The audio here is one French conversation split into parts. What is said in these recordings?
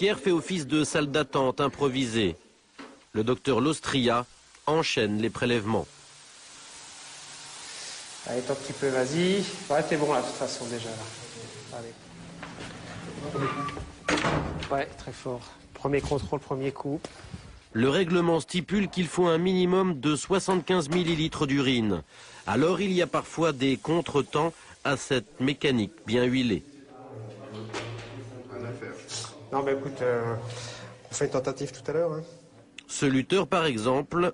vestiaire fait office de salle d'attente improvisée. Le docteur Lostria enchaîne les prélèvements. Allez, tant petit peu, vas-y. Ouais, t'es bon là, de toute façon, déjà. Là. Allez. Ouais, très fort. Premier contrôle, premier coup. Le règlement stipule qu'il faut un minimum de 75 millilitres d'urine. Alors il y a parfois des contretemps à cette mécanique bien huilée. Non, mais écoute, on fait une tentative tout à l'heure. Hein. Ce lutteur, par exemple,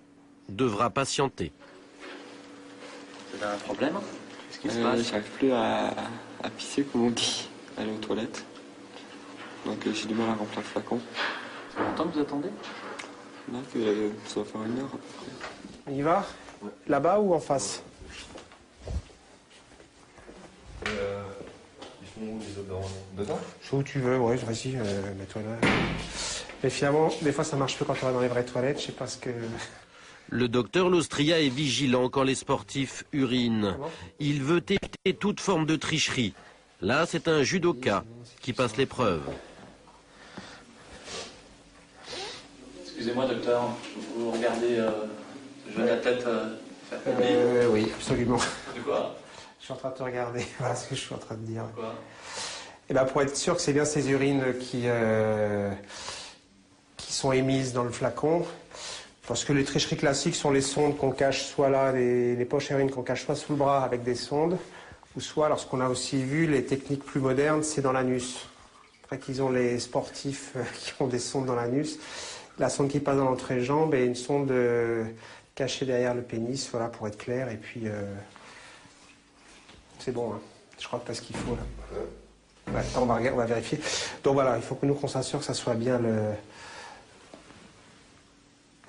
devra patienter. Vous avez un problème? Qu'est-ce qui se passe? J'arrive plus à pisser, comme on dit, aller aux toilettes. Donc j'ai du mal à remplir le flacon. Ça fait longtemps que vous attendez? Là, ça va faire 1 heure à peu près. On y va? Ouais. Là-bas ou en face? Ils font où les odorants? Dedans? Je sais où tu veux, ouais, vas-y, mets-toi là. Mais finalement, des fois ça marche peu quand on va dans les vraies toilettes, je sais pas ce que... Le docteur Lostria est vigilant quand les sportifs urinent. Il veut éviter toute forme de tricherie. Là, c'est un judoka qui passe l'épreuve. Excusez-moi, docteur, vous regardez le jeune athlète faire pipi? Oui, absolument. De quoi? Je suis en train de te regarder, voilà ce que je suis en train de dire. Quoi? Et ben pour être sûr que c'est bien ces urines qui sont émises dans le flacon. Parce que les tricheries classiques sont les sondes qu'on cache soit là, les poches à urine qu'on cache soit sous le bras avec des sondes, ou soit, lorsqu'on a aussi vu, les techniques plus modernes, c'est dans l'anus. Après qu'ils ont les sportifs qui ont des sondes dans l'anus, la sonde qui passe dans l'entrejambe et une sonde cachée derrière le pénis, voilà, pour être clair. Et puis, c'est bon, hein. Je crois que tu as ce qu'il faut là. Ouais, attends, on va vérifier. Donc voilà, il faut que nous qu'on s'assure que ça soit bien le...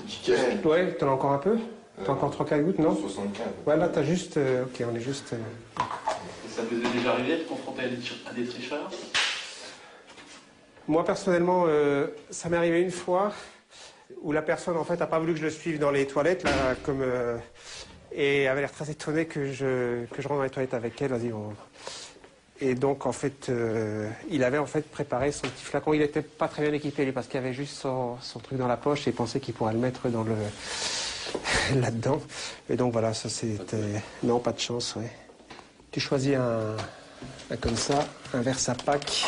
Nickel. Ouais, t'en as encore un peu? T'as encore 3-4 gouttes, non? 75. Ouais, là, t'as juste... ok, on est juste... Et ça vous est déjà arrivé de confronter à des tricheurs? Moi, personnellement, ça m'est arrivé une fois où la personne, en fait, n'a pas voulu que je le suive dans les toilettes, là, comme... et avait l'air très étonnée que je rentre dans les toilettes avec elle. Vas-y, on... Et donc, en fait, il avait en fait préparé son petit flacon. Il n'était pas très bien équipé, lui, parce qu'il avait juste son truc dans la poche et il pensait qu'il pourrait le mettre dans le... là-dedans. Et donc, voilà, ça, c'était... Non, pas de chance, ouais. Tu choisis un comme ça, un Versapac.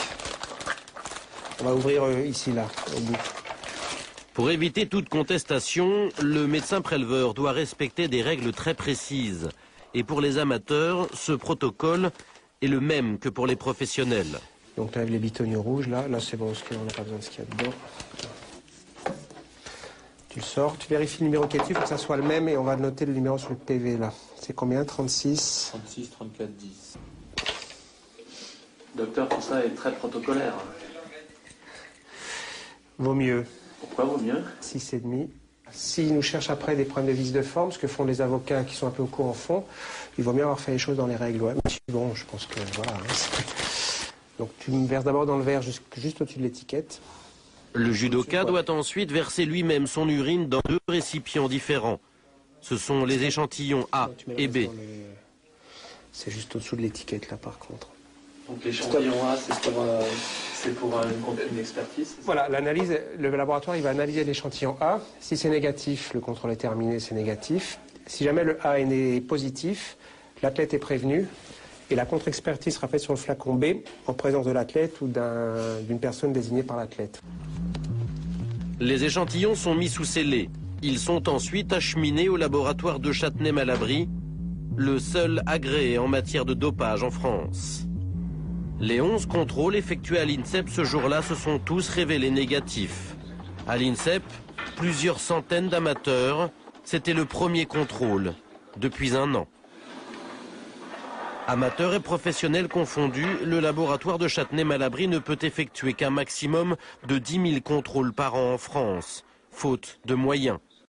On va ouvrir ici, là, au bout. Pour éviter toute contestation, le médecin préleveur doit respecter des règles très précises. Et pour les amateurs, ce protocole est le même que pour les professionnels. Donc, tu as les bitognes rouges, là. Là, c'est bon, parce qu'on n'a pas besoin de ce qu'il y a dedans. Tu le sors, tu vérifies le numéro qui est dessus, il faut que ça soit le même, et on va noter le numéro sur le PV, là. C'est combien? 36 36, 34, 10. Docteur, tout ça est très protocolaire. Vaut mieux. Pourquoi vaut mieux? 6,5. S'ils nous cherchent après des problèmes de vice de forme, ce que font les avocats qui sont un peu au courant fond, il vaut mieux avoir fait les choses dans les règles. Ouais. Mais bon, je pense que voilà. Hein, donc tu me verses d'abord dans le verre juste au-dessus de l'étiquette. Le judoka doit ensuite verser lui-même son urine dans 2 récipients différents. Ce sont les échantillons A et B. C'est juste au-dessous de l'étiquette là par contre. Donc l'échantillon A, c'est pour une expertise? Voilà, l'analyse, le laboratoire il va analyser l'échantillon A. Si c'est négatif, le contrôle est terminé, c'est négatif. Si jamais le A est positif, l'athlète est prévenu et la contre-expertise sera faite sur le flacon B en présence de l'athlète ou d'une personne désignée par l'athlète. Les échantillons sont mis sous scellé. Ils sont ensuite acheminés au laboratoire de Châtenay-Malabry, le seul agréé en matière de dopage en France. Les 11 contrôles effectués à l'INSEP ce jour-là se sont tous révélés négatifs. À l'INSEP, plusieurs centaines d'amateurs, c'était le premier contrôle depuis 1 an. Amateurs et professionnels confondus, le laboratoire de Châtenay-Malabry ne peut effectuer qu'un maximum de 10 000 contrôles par an en France, faute de moyens.